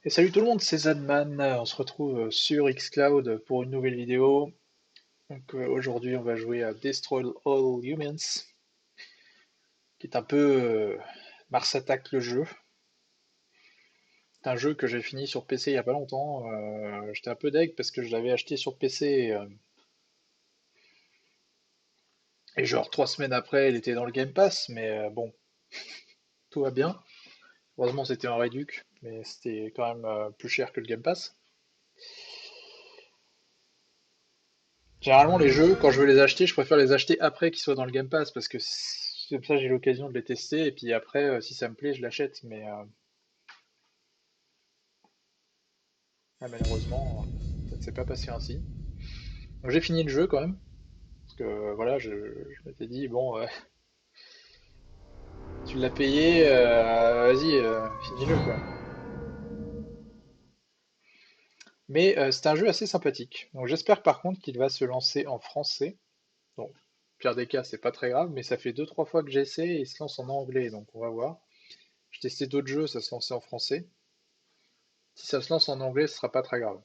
Et salut tout le monde, c'est Zadman. On se retrouve sur Xcloud pour une nouvelle vidéo. Donc aujourd'hui, on va jouer à Destroy All Humans, qui est un peu Mars Attack le jeu. C'est un jeu que j'ai fini sur PC il y a pas longtemps. J'étais un peu deg parce que je l'avais acheté sur PC et genre 3 semaines après, il était dans le Game Pass. Mais bon, tout va bien. Heureusement, c'était en réduc, mais c'était quand même plus cher que le Game Pass. Généralement, les jeux, quand je veux les acheter, je préfère les acheter après qu'ils soient dans le Game Pass parce que comme ça, j'ai l'occasion de les tester et puis après, si ça me plaît, je l'achète. Mais là, malheureusement, ça ne s'est pas passé ainsi. Donc j'ai fini le jeu quand même parce que voilà, je m'étais dit bon, tu l'as payé, vas-y, finis-le quoi. Mais c'est un jeu assez sympathique. Donc j'espère par contre qu'il va se lancer en français. Bon, au pire des cas, c'est pas très grave, mais ça fait deux trois fois que j'essaie et il se lance en anglais, donc on va voir. J'ai testé d'autres jeux, ça se lançait en français. Si ça se lance en anglais, ce sera pas très grave.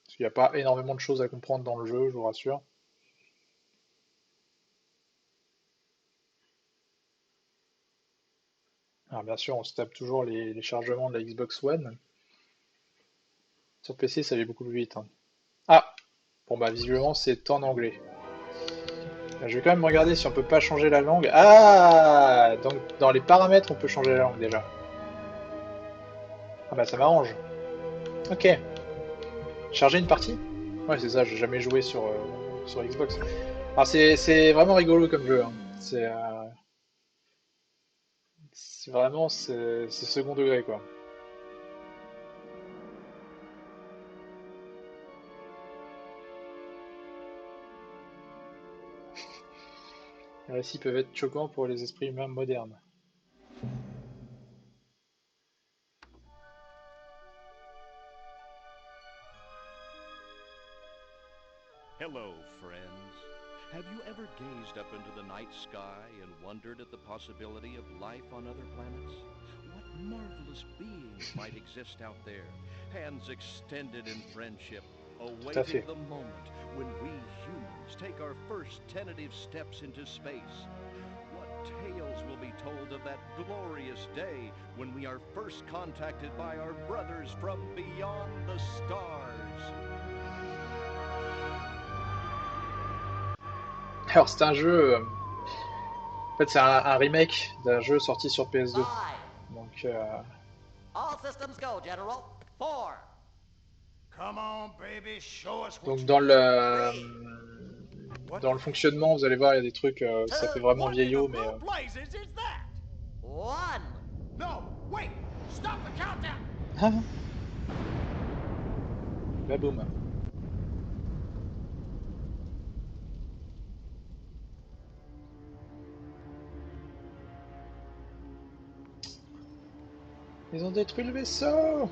Parce qu'il n'y a pas énormément de choses à comprendre dans le jeu, je vous rassure. Alors bien sûr, on se tape toujours les chargements de la Xbox One. Sur PC, ça allait beaucoup plus vite, hein. Ah! Bon bah visiblement c'est en anglais. Je vais quand même regarder si on peut pas changer la langue. Ah! Donc dans les paramètres on peut changer la langue déjà. Ah bah ça m'arrange. Ok. Charger une partie? Ouais c'est ça, j'ai jamais joué sur Xbox. Alors c'est vraiment rigolo comme jeu, hein. C'est vraiment c'est second degré quoi. Les récits peuvent être choquants pour les esprits humains modernes. Hello, friends. Have you ever gazed up into the night sky and wondered at the possibility of life on other planets? What marvelous beings might exist out there, hands extended in friendship, Tout à awaiting fait. the moment when we humans take our first tentative steps into space? What tales will be told of that glorious day when we are first contacted by our brothers from beyond the stars? Alors c'est un jeu, en fait c'est un remake d'un jeu sorti sur PS2. Five. Donc, All systems go, General. Four. Come on, baby, show us what donc you dans got. Three. What dans the le fonctionnement, vous allez voir, il y a des trucs, Two. ça fait vraiment What in the vieillot, mais blue blazes is that? One. No, wait! Stop the countdown! ah, bah boum. Ils ont détruit le vaisseau.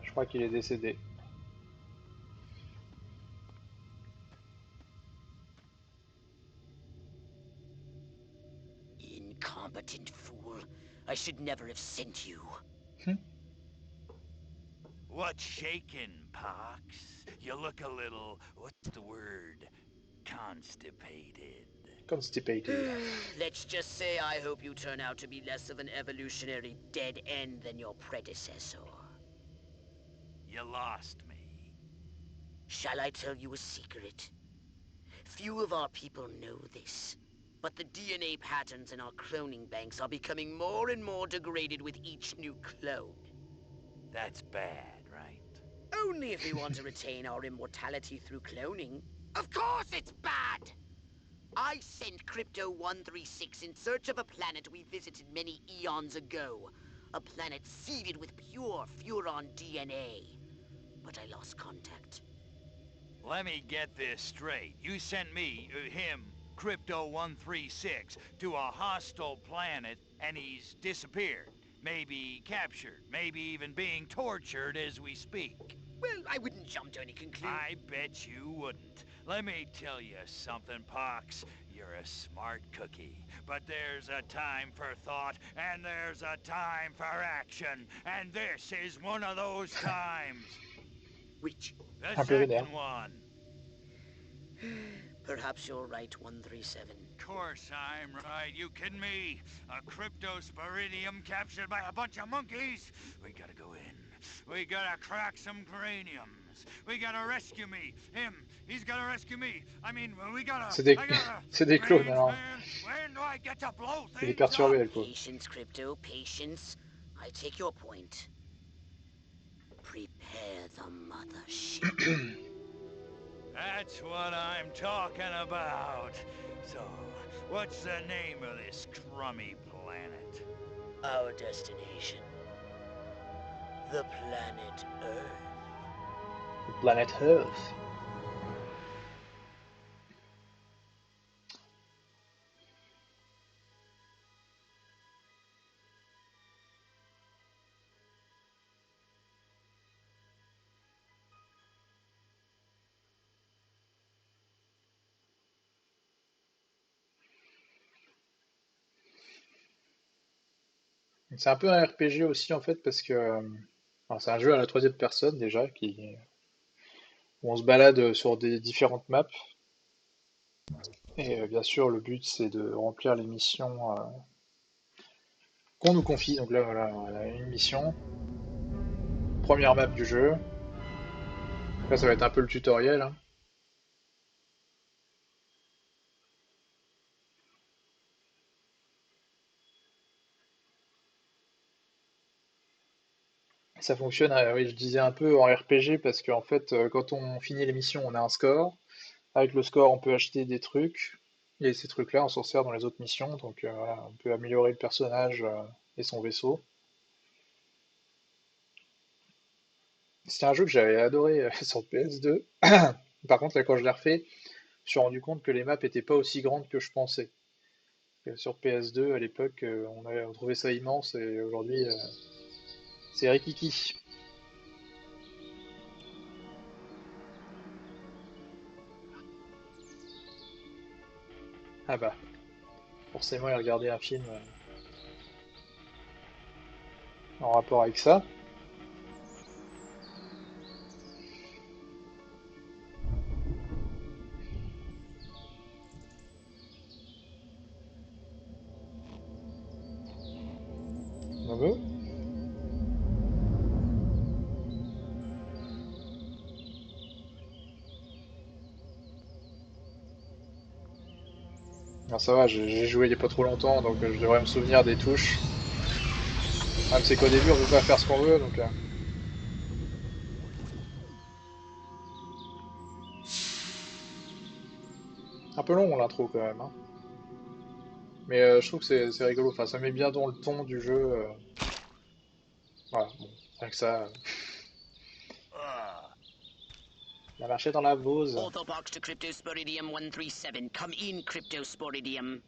Je crois qu'il est décédé. Incompetent fool. I should never have sent you. Hmm. What's shaking, Pox? You look a little, what's the word? Constipated. Constipated. Let's just say I hope you turn out to be less of an evolutionary dead end than your predecessor. You lost me. Shall I tell you a secret? Few of our people know this, but the DNA patterns in our cloning banks are becoming more and more degraded with each new clone. That's bad, right? Only if we want to retain our immortality through cloning. Of course it's bad! I sent Crypto-136 in search of a planet we visited many eons ago. A planet seeded with pure Furon DNA. But I lost contact. Let me get this straight. You sent me, him, Crypto-136, to a hostile planet, and he's disappeared. Maybe captured, maybe even being tortured as we speak. Well, I wouldn't jump to any conclusion. I bet you wouldn't. Let me tell you something, Pox. You're a smart cookie. But there's a time for thought, and there's a time for action. And this is one of those times. Which? The Un peu vénère. second one. Perhaps you're right, 137. Of course I'm right. You kidding me? A cryptosporidium captured by a bunch of monkeys? We gotta go in. We gotta crack some craniums. We gotta rescue me. Him. He's gotta rescue me. I mean, we gotta... C'est des, I gotta... c'est des clones, Brains, alors. man. When do I get to blow Il est things perturbé, up? le pauvre. Patience, Crypto, patience. I take your point. Prepare the mothership. That's what I'm talking about. So, what's the name of this crummy planet? Our destination. The planet Earth. Planet Earth. C'est un peu un RPG aussi en fait parce que alors, c'est un jeu à la troisième personne déjà où on se balade sur des différentes maps et bien sûr le but c'est de remplir les missions qu'on nous confie. Donc là voilà, on a une mission, première map du jeu. Là ça va être un peu le tutoriel, hein. Ça fonctionne, oui, je disais un peu en RPG parce qu'en fait, quand on finit les missions, on a un score. Avec le score, on peut acheter des trucs. Et ces trucs-là, on s'en sert dans les autres missions. Donc voilà, on peut améliorer le personnage et son vaisseau. C'était un jeu que j'avais adoré sur PS2. Par contre, là, quand je l'ai refait, je me suis rendu compte que les maps étaient pas aussi grandes que je pensais. Sur PS2, à l'époque, on trouvait ça immense et aujourd'hui, c'est rikiki. Ah bah, forcément, il regardait un film en rapport avec ça. Ah bah, ah, ça va, j'ai joué il y a pas trop longtemps, donc je devrais me souvenir des touches. Ah, mais c'est qu'au début, on peut pas faire ce qu'on veut, donc un peu long l'intro quand même, hein. Mais je trouve que c'est rigolo. Enfin, ça met bien dans le ton du jeu. Voilà, bon, rien que ça. Ugh. Il a marché dans la Vose. Orthobox to Cryptosporidium 137. Come in, Cryptosporidium.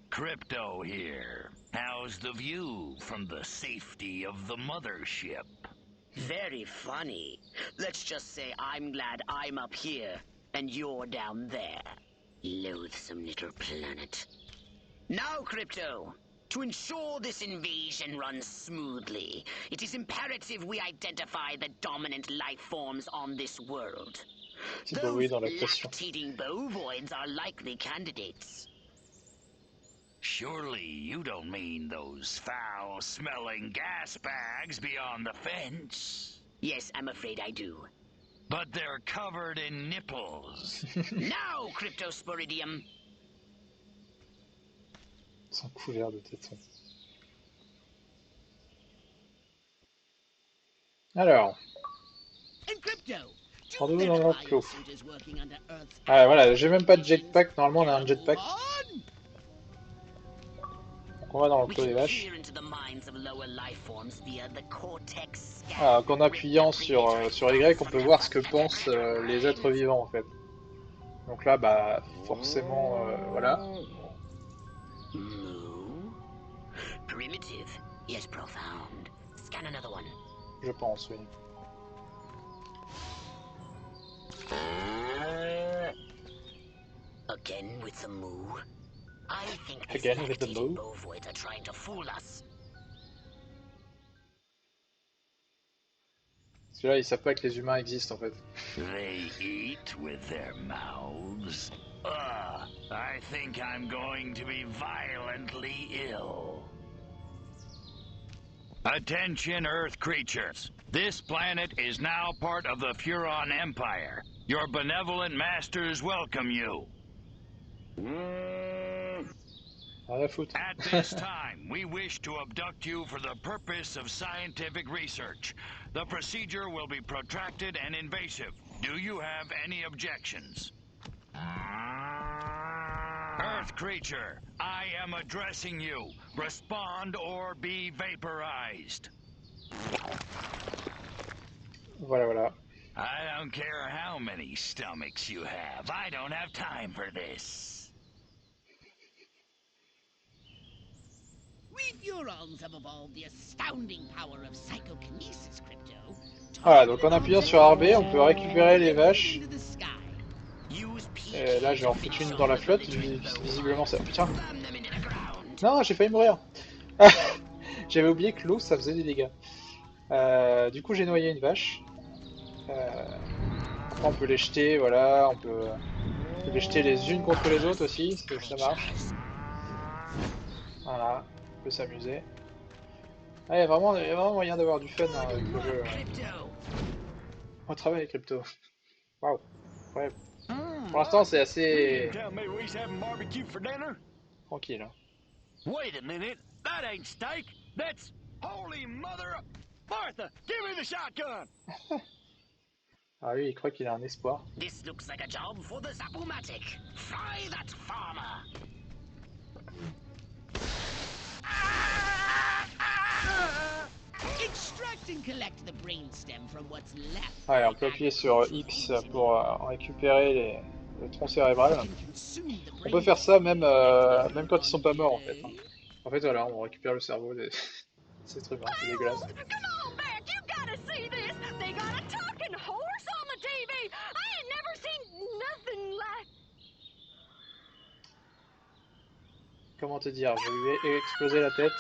Crypto here. How's the view from the safety of the mothership? Very funny. Let's just say I'm glad I'm up here and you're down there. Loathsome little planet. Now, Crypto, to ensure this invasion runs smoothly, it is imperative we identify the dominant life forms on this world. Petit bruit Those dans la pression. lactating bovoids are likely candidates. Surely you don't mean those foul-smelling gas bags beyond the fence? Yes, I'm afraid I do. But they're covered in nipples. Now, Cryptosporidium! Ils sont couverts de tétons. Alors, And Crypto, Rendez-vous dans l'enclos. Ah voilà, j'ai même pas de jetpack. Normalement, on a un jetpack. Donc on va dans We l'enclos des can vaches. peer into the minds of lower life forms via the cortex scan. Ah, qu'en appuyant with predators sur far Y, on from peut their voir ce que forever pensent les êtres hinterlands. vivants en fait. Donc là, bah forcément, voilà, Moo? Primitive, yet profound. Scan another one. je pense, oui. Again with the moo? I think this Again with the lactating moo. ovoids are trying to fool us. Parce que là, ils savent pas que les humains existent en fait. They eat with their mouths? Ugh, I think I'm going to be violently ill. Attention, Earth creatures. This planet is now part of the Furon Empire. Your benevolent masters welcome you. Rien à foutre. At this time, we wish to abduct you for the purpose of scientific research. The procedure will be protracted and invasive. Do you have any objections? Earth creature, I am addressing you. Respond or be vaporized. Voilà, voilà. I don't care how many stomachs you have. I don't have time for this. We Furons have evolved the astounding power of psychokinesis, Crypto. Voilà, donc en appuyant sur RB, on peut récupérer les vaches. Into the sky. Use Et là, je vais en foutre une dans la flotte. Visiblement, ça. Putain. Ram them into the ground. Non, j'ai failli mourir. J'avais oublié que l'eau, ça faisait des dégâts. Du coup, j'ai noyé une vache. Après, on peut les jeter, voilà. On peut les jeter les unes contre les autres aussi, ça marche. Voilà, on peut s'amuser. Ah, il y a vraiment moyen d'avoir du fun hein, avec le jeu. Crypto. On travaille crypto. Waouh, incroyable. Pour l'instant, c'est assez Tell me we's having barbecue for dinner? tranquille. Hein. Wait a minute. That ain't steak. That's holy mother of... Martha, give me the shotgun. Ah oui, il croit qu'il a un espoir. This looks like a job for the Zapumatic. Fry that farmer. Extract and collect the brainstem from what's left. Ouais, on peut appuyer sur X pour récupérer le tronc cérébral. On peut faire ça même, même quand ils sont pas morts en fait. Hein. En fait, voilà, on récupère le cerveau des ces trucs, c'est dégueulasse. Come on back, you gotta see this. They got a talking horse on the TV. I ain't never seen nothing like. Comment te dire, je lui ai explosé la tête.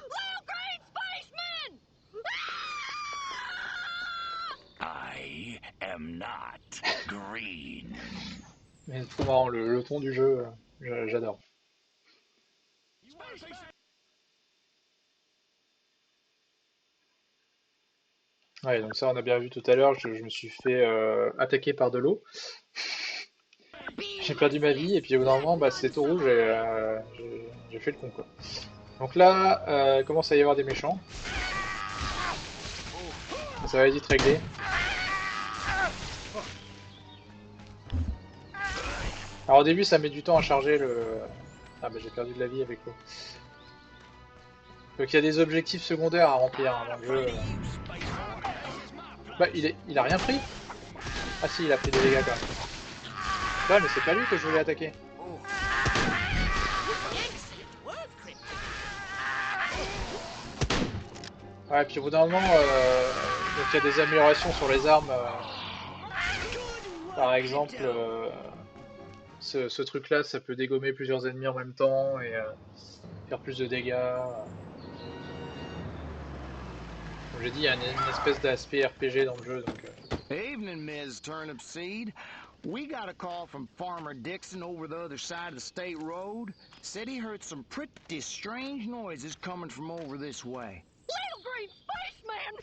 Little green spaceman! I am not green. Mais c'est trop marrant, le ton du jeu, j'adore. Ouais, donc ça on a bien vu tout à l'heure, je me suis fait attaquer par de l'eau. J'ai perdu ma vie et puis au bout d'un moment, bah, c'est tout rouge et j'ai fait le con quoi. Donc là, il commence à y avoir des méchants. Ça va vite régler. Alors au début ça met du temps à charger le... Ah bah j'ai perdu de la vie avec l'eau. Donc il y a des objectifs secondaires à remplir hein, dans le jeu. Bah il a rien pris. Ah si, il a pris des dégâts quand même. Ouais mais c'est pas lui que je voulais attaquer. Ouais, puis au bout d'un moment, donc il y a des améliorations sur les armes. Par exemple, ce truc-là, ça peut dégommer plusieurs ennemis en même temps et faire plus de dégâts. Comme j'ai dit, il y a une espèce d'aspect RPG dans le jeu. Donc, Evening, Ms. Turnipseed. We got a call from Farmer Dixon over the other side of the state road. Said he heard some pretty strange noises coming from over this way. Little green spaceman!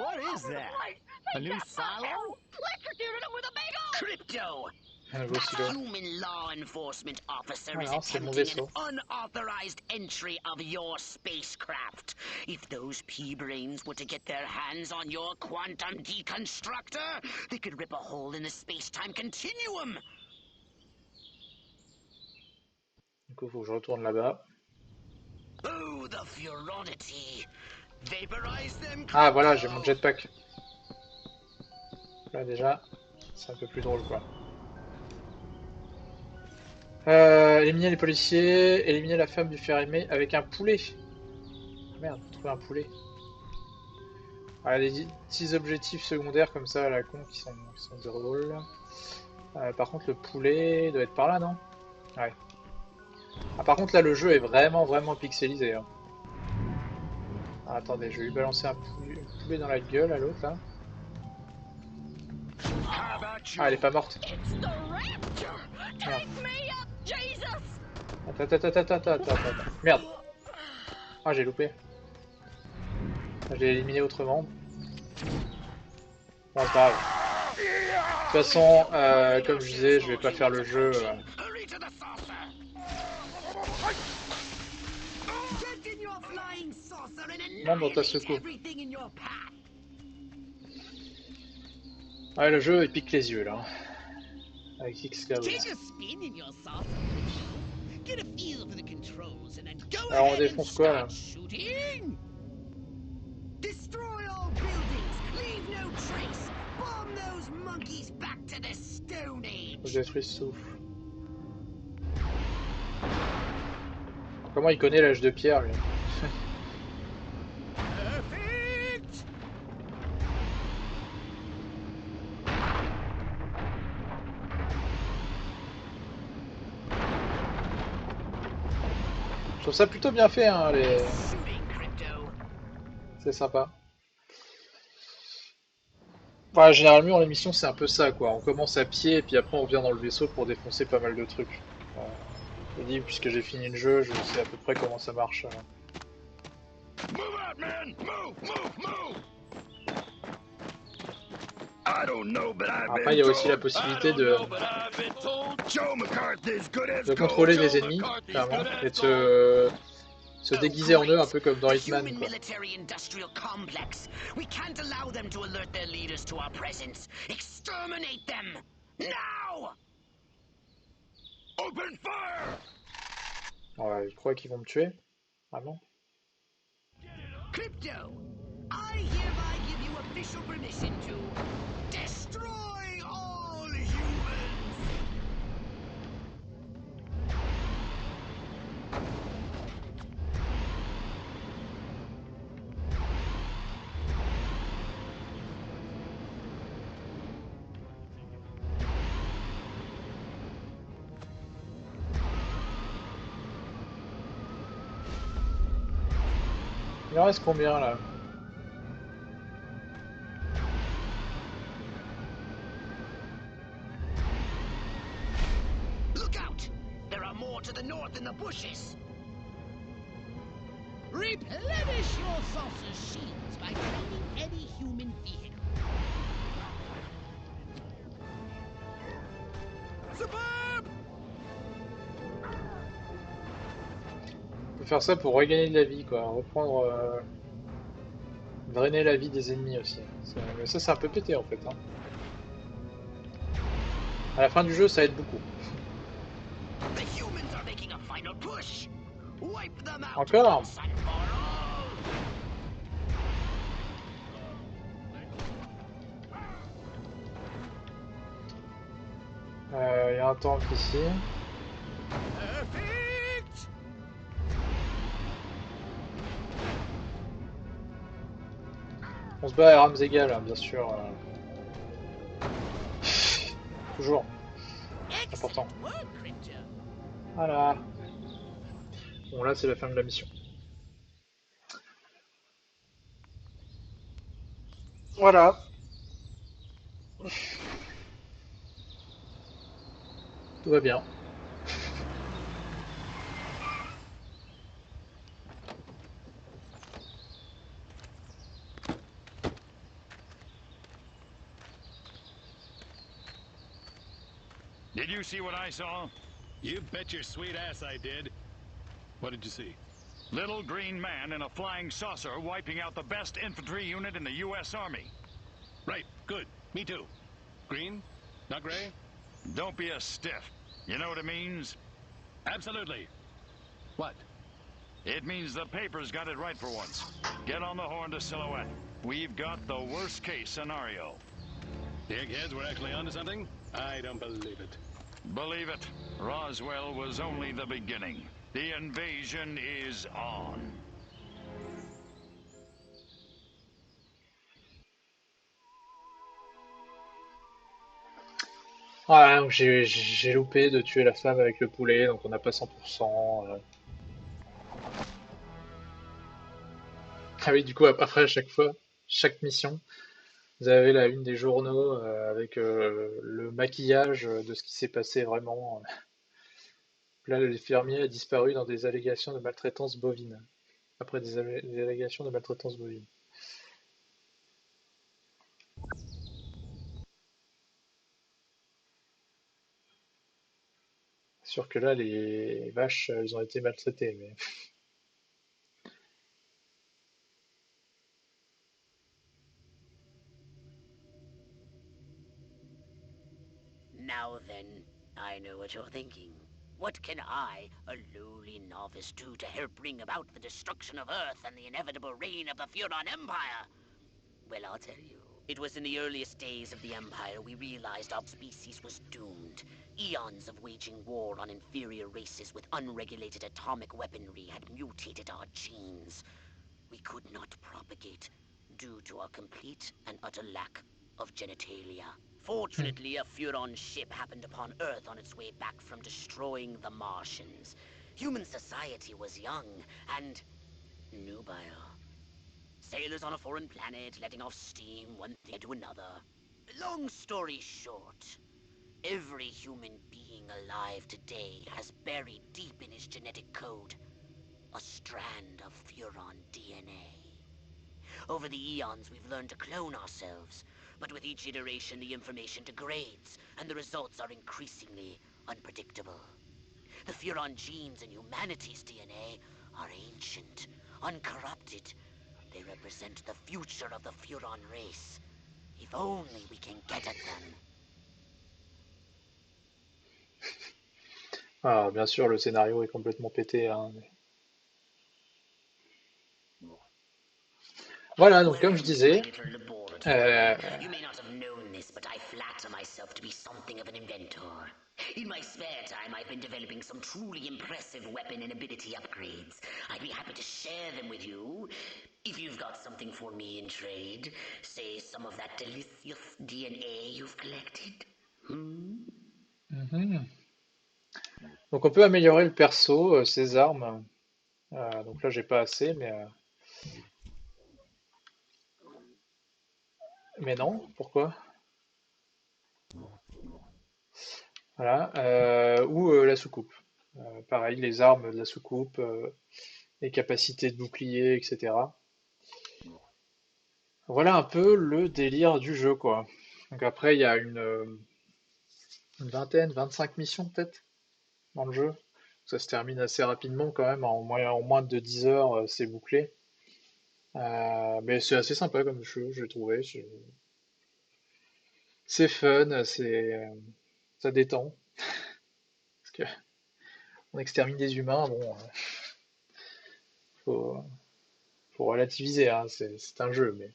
What All is over the that? place. A He new got my silo? arrow, electrocuted him with a big old... Crypto. Un nouveau silo. That human law enforcement officer Ah is non, c'est mon attempting vaisseau. an unauthorized entry of your spacecraft. If those pea-brains were to get their hands on your quantum deconstructor, they could rip a hole in the space-time continuum. Du coup, faut que je retourne là-bas. Oh, the furonity. Vaporize them. Ah voilà, j'ai mon jetpack. Là déjà, c'est un peu plus drôle quoi. Éliminer les policiers, éliminer la femme du fer aimé avec un poulet. Merde, trouver un poulet. Ah, les petits objectifs secondaires comme ça à la con qui sont drôles. Par contre, le poulet doit être par là, non? Ouais. Ah, par contre, là, le jeu est vraiment pixelisé. Hein. Ah, attendez, je vais lui balancer un poulet dans la gueule à l'autre là. Ah, elle est pas morte. It's the Rapture! Merde. Take me up, Jesus! Attends. Merde. Ah, j'ai loupé. Je l'ai éliminé autrement. Bon, c'est pas grave. De toute façon, comme je disais, je vais pas faire le jeu. Hurry to the saucer. Get in your flying saucer and Monte dans ta annihilate secours. everything in your path. Ouais, le jeu il pique les yeux là. Avec Xcloud. Take a spin in your saucer, Crypto. Get a feel for the controls and then go Alors on ahead and défonce quoi là? start shooting. Destroy all buildings. Leave no trace. Bomb those monkeys back to the Stone Je Age. détruis ce souffle. Comment il connaît l'âge de pierre lui? Perfect. Je trouve ça plutôt bien fait hein, les... Shooting, Crypto. C'est sympa. Voilà, généralement l'émission c'est un peu ça quoi. On commence à pied et puis après on revient dans le vaisseau pour défoncer pas mal de trucs. Je dis puisque j'ai fini le jeu, je sais à peu près comment ça marche. Move out, man! Move! I don't know, but I've Après il y a aussi la possibilité de Joe McCarthy's good as contrôler les ennemis, clairement, et de se déguiser en eux un peu comme dans The Hitman human quoi. military industrial complex. We can't allow them to alert their leaders to our presence. Exterminate them! Now! Open fire! Ouais, je crois qu'ils vont me tuer. Vraiment? Crypto, I hereby give you official permission to destroy all humans! Il en reste combien là? Look out! There are more to the north in the bushes! Replenish your saucer's shields by training any human vehicle. Faut faire ça pour regagner de la vie quoi, reprendre... drainer la vie des ennemis aussi. Mais ça c'est un peu pété en fait. Hein. À la fin du jeu ça aide beaucoup. The humans are making a final push! Wipe them out Encore? once and for all! Il y a un tank ici. Perfect. On se bat à armes égales, hein, bien sûr. Toujours. Important. Excellent work, Crypto. Voilà. Bon là c'est la fin de la mission. Voilà. Tout va bien. Did you see what I saw? You bet your sweet ass I did. What did you see? Little green man in a flying saucer wiping out the best infantry unit in the U.S. Army. Right, good. Me too. Green? Not gray? Don't be a stiff. You know what it means? Absolutely. What? It means the papers got it right for once. Get on the horn to Silhouette. We've got the worst case scenario. The eggheads were actually onto something? I don't believe it. Believe it, Roswell was only the beginning. The invasion is on. Ouais, donc j'ai loupé de tuer la femme avec le poulet, donc on n'a pas 100%. Ah oui, du coup, après, à chaque fois, chaque mission, vous avez la une des journaux avec le maquillage de ce qui s'est passé vraiment. Là, le fermier a disparu dans des allégations de maltraitance bovine. Après des allégations de maltraitance bovine. Sûr que là, les vaches, elles ont été maltraitées, mais. Now then, I know what you're thinking. What can I, a lowly novice, do to help bring about the destruction of Earth and the inevitable reign of the Furon Empire? Well, I'll tell you. It was in the earliest days of the Empire we realized our species was doomed. Eons of waging war on inferior races with unregulated atomic weaponry had mutated our genes. We could not propagate due to our complete and utter lack of genitalia. Hmm. Fortunately, a Furon ship happened upon Earth on its way back from destroying the Martians. Human society was young and nubile. Sailors on a foreign planet letting off steam one thing to another. Long story short, every human being alive today has buried deep in his genetic code a strand of Furon DNA. Over the eons, we've learned to clone ourselves, but with each iteration, the information degrades, and the results are increasingly unpredictable. The Furon genes in humanity's DNA are ancient, uncorrupted. They represent the future of the Furon race. If only we can get at them. Ah, bien sûr, le scénario est complètement pété, hein, Voilà, donc comme je Welcome to my disais, little laboratory. euh, You may not have known this, but I flatter myself to be something of an inventor. In my spare time, I've been developing some truly impressive weapon and ability upgrades. I'd be happy to share them with you. If you've got something for me in trade, say some of that delicious DNA you've collected. mhm. Donc on peut améliorer le perso, ses armes. Donc là, j'ai pas assez, mais non. Pourquoi? Voilà. Ou la soucoupe. Pareil, les armes de la soucoupe, les capacités de bouclier, etc. Voilà un peu le délire du jeu, quoi. Donc après, il y a une vingtaine, 25 missions peut-être dans le jeu. Ça se termine assez rapidement quand même, en moins de 10 heures, c'est bouclé. Mais c'est assez sympa comme jeu, j'ai trouvé. C'est fun, ça détend. Parce que on extermine des humains, bon, faut, faut relativiser, hein, c'est un jeu. Mais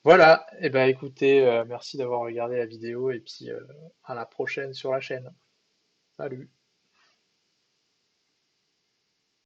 voilà, et ben écoutez, merci d'avoir regardé la vidéo et puis à la prochaine sur la chaîne. Salut!